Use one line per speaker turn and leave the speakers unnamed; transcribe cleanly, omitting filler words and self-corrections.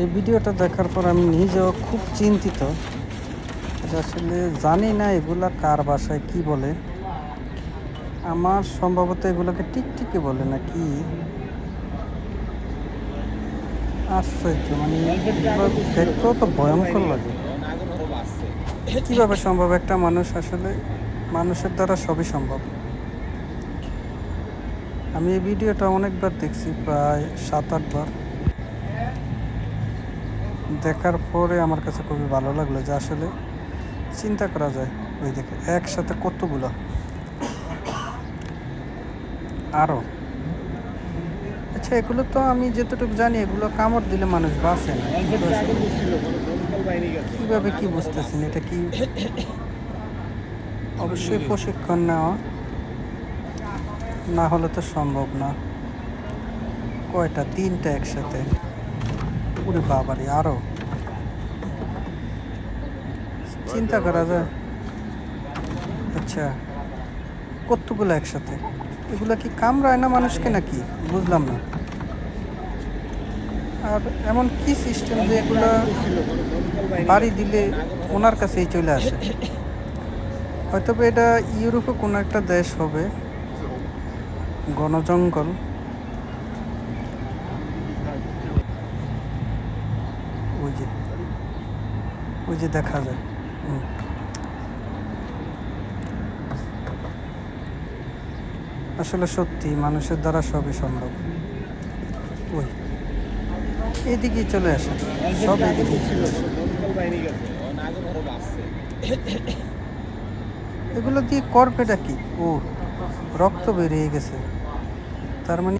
এই ভিডিওটা দেখার পর আমি নিজেও খুব চিন্তিত যে আসলে জানি না এগুলা কার ভাষায় কি বলে। আমার সম্ভবত এগুলোকে টিকটিকি বলে না কি, আশ্চর্য। মানে এগুলো দেখতেও তো ভয়ঙ্কর লাগে। কিভাবে সম্ভব? একটা মানুষ আসলে মানুষের দ্বারা সবই সম্ভব। আমি এই ভিডিওটা অনেকবার দেখছি, প্রায় 7-8 বার। দেখার পরে আমার কাছে খুবই ভালো লাগলো যে আসলে চিন্তা করা যায়। ওই দেখে একসাথে কতগুলো আরও। আচ্ছা, এগুলো তো আমি যতটুকু জানি এগুলো কামড় দিলে মানুষ বাঁচে না, কিন্তু আসলে কীভাবে কি বুঝতেছেন এটা কি? অবশ্যই প্রশিক্ষণ নেওয়া না হলে তো সম্ভব না। কয়টা? 3টা একসাথে? ওরে বাবারে, আরও চিন্তা করা যায়। আচ্ছা, কতগুলো একসাথে? এগুলো কি কামড়ায় না মানুষকে নাকি? বুঝলাম না। আর এমন কি সিস্টেম যে এগুলো বাড়ি দিলে ওনার কাছেই চলে আসে? হয়তো এটা ইউরোপে কোনো একটা দেশ হবে, জঙ্গল। ওই যে ওই যে দেখা যায়। আসলে সত্যি মানুষের দ্বারা সবই সম্ভব। ওই এদিকেই চলে আসে, সব এদিকেই চলে আসে। এগুলো দিয়ে করবেটা কি? ও, রক্ত বেরিয়ে গেছে, তার মানে